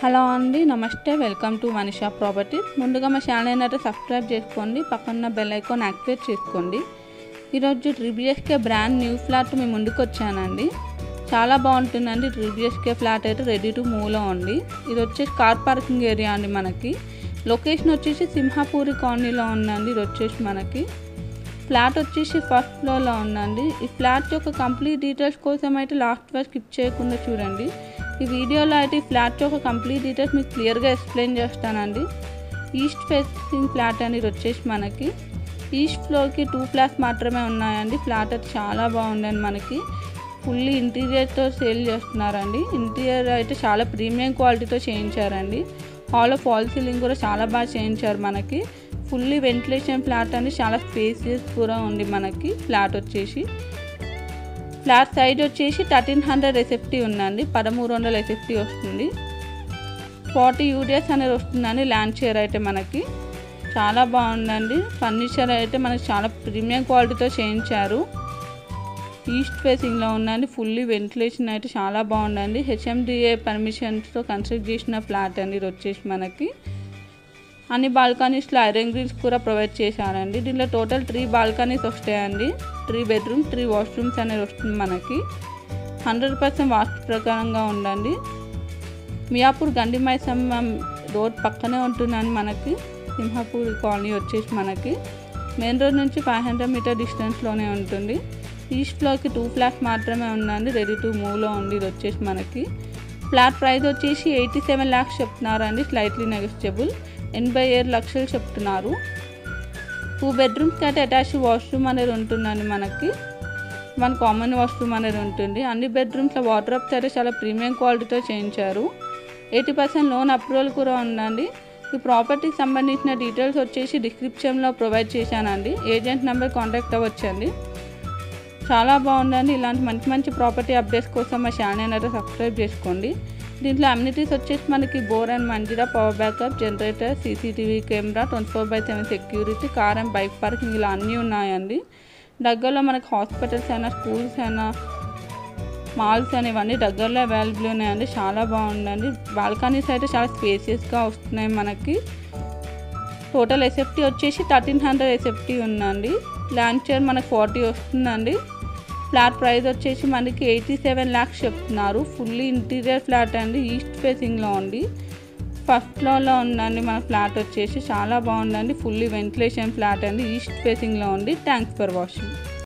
Hello అండి, నమస్తే. Welcome to Manisha properties. ముందుగా మా ఛానల్ అయితే సబ్స్క్రైబ్ చేసుకోండి, పక్కన బెల్ ఐకాన్ యాక్టివేట్ చేసుకోండి. ఈరోజు 3BHK బ్రాండ్ న్యూ ఫ్లాట్ మీ ముందుకు వచ్చానండి. చాలా బాగుంటుందండి. 3BHK ఫ్లాట్ అయితే రెడీ టు మూవ్లో ఉంది. ఇది వచ్చేసి కార్ పార్కింగ్ ఏరియా అండి. మనకి లొకేషన్ వచ్చేసి సింహాపూరి కాలనీలో ఉందండి. ఇది వచ్చేసి మనకి ఫ్లాట్ వచ్చేసి ఫస్ట్ ఫ్లోర్లో ఉందండి. ఈ ఫ్లాట్ యొక్క కంప్లీట్ డీటెయిల్స్ కోసం అయితే లాస్ట్ వరకు స్కిప్ చేయకుండా చూడండి. ఈ వీడియోలో అయితే ఈ ఫ్లాట్ యొక్క కంప్లీట్ డీటెయిల్స్ మీకు క్లియర్గా ఎక్స్ప్లెయిన్ చేస్తానండి. ఈస్ట్ ఫేసింగ్ ఫ్లాట్ అనేది వచ్చేసి మనకి ఈస్ట్ ఫ్లోర్కి 2 ఫ్లాట్స్ మాత్రమే ఉన్నాయండి. ఫ్లాట్ అయితే చాలా బాగుందండి. మనకి ఫుల్లీ ఇంటీరియర్తో సేల్ చేస్తున్నారండి. ఇంటీరియర్ అయితే చాలా ప్రీమియం క్వాలిటీతో చేయించారండి. హాల్ ఆఫ్ ఫాల్ సీలింగ్ కూడా చాలా బాగా చేయించారు. మనకి ఫుల్లీ వెంటిలేషన్ ఫ్లాట్ అండి. చాలా స్పేసియస్ కూడా ఉంది. మనకి ఫ్లాట్ వచ్చేసి ఫ్లాట్ సైజ్ వచ్చేసి 1300 ఎస్ఎఫ్టీ ఉందండి. 1300 ఎస్ఎఫ్టీ వస్తుంది. 40 యూడిఎస్ అనేది వస్తుందండి. ల్యాండ్ షేర్ అయితే మనకి చాలా బాగుందండి. ఫర్నిచర్ అయితే మనకి చాలా ప్రీమియం క్వాలిటీతో చేయించారు. ఈస్ట్ ఫేసింగ్లో ఉందండి. ఫుల్లీ వెంటిలేషన్ అయితే చాలా బాగుందండి. హెచ్ఎండిఏ పర్మిషన్స్తో కన్స్ట్రక్ట్ చేసిన ఫ్లాట్ అండి. ఇది వచ్చేసి మనకి అన్ని బాల్కనీస్లో ఐరన్ గ్రిల్స్ కూడా ప్రొవైడ్ చేశారండి. దీంట్లో టోటల్ 3 బాల్కనీస్ వస్తాయండి. 3 బెడ్రూమ్స్ 3 వాష్రూమ్స్ అనేది వస్తుంది. మనకి 100% వాస్తు ప్రకారంగా ఉండండి. మియాపూర్ గండిమైసమ్మ రోడ్ పక్కనే ఉంటుందండి. మనకి సింహాపూర్ కాలనీ వచ్చేసి మనకి మెయిన్ రోడ్ నుంచి 500 మీటర్ డిస్టెన్స్లోనే ఉంటుంది. ఈస్ట్ ఫ్లోర్కి 2 ఫ్లాట్స్ మాత్రమే ఉందండి. రెడీ టు మూవ్లో ఉంది. ఇది వచ్చేసి మనకి ఫ్లాట్ ప్రైస్ వచ్చేసి 87 lakhs చెప్తున్నారండి. Slightly negotiable. 87 లక్షలు చెప్తున్నారు. 2 బెడ్రూమ్స్కి అయితే అటాచ్ వాష్రూమ్ అనేది ఉంటుందండి. మనకి 1 కామన్ వాష్రూమ్ అనేది ఉంటుంది. అన్ని బెడ్రూమ్స్లో వార్డ్రోబ్స్ అయితే చాలా ప్రీమియం క్వాలిటీతో చేయించారు. 80% లోన్ అప్రూవల్ కూడా ఉందండి. ఈ ప్రాపర్టీకి సంబంధించిన డీటెయిల్స్ వచ్చేసి డిస్క్రిప్షన్లో ప్రొవైడ్ చేశానండి. ఏజెంట్ నెంబర్ కాంటాక్ట్ అవ్వచ్చండి. చాలా బాగుందండి. ఇలాంటి మంచి మంచి ప్రాపర్టీ అప్డేట్స్ కోసం మా ఛానల్ అయితే సబ్స్క్రైబ్ చేసుకోండి. దీంట్లో అమ్యూనిటీస్ వచ్చేసి మనకి bore and Manjeera, power backup, generator, CCTV camera, 24/7 security, car and bike parking ఇలా అన్నీ ఉన్నాయండి. దగ్గరలో మనకి హాస్పిటల్స్ అయినా, స్కూల్స్ అయినా, మాల్స్ అని ఇవన్నీ దగ్గరలో అవైలబుల్ ఉన్నాయండి. చాలా బాగుందండి. బాల్కనీస్ అయితే చాలా స్పేసియస్గా వస్తున్నాయి. మనకి టోటల్ ఎస్ఎఫ్టీ వచ్చేసి 1300 ఎస్ఎఫ్టీ ఉందండి. ల్యాండ్ షేర్ మనకి 40 వస్తుందండి. ఫ్లాట్ ప్రైస్ వచ్చేసి మనకి 87 lakhs చెప్తున్నారు. ఫుల్లీ ఇంటీరియర్ ఫ్లాట్ అండి. ఈస్ట్ ఫేసింగ్లో ఉంది. ఫస్ట్ ఫ్లోర్లో ఉందండి. మన ఫ్లాట్ వచ్చేసి చాలా బాగుందండి. ఫుల్లీ వెంటిలేషన్ ఫ్లాట్ అండి. ఈస్ట్ ఫేసింగ్లో ఉంది. Thanks for watching.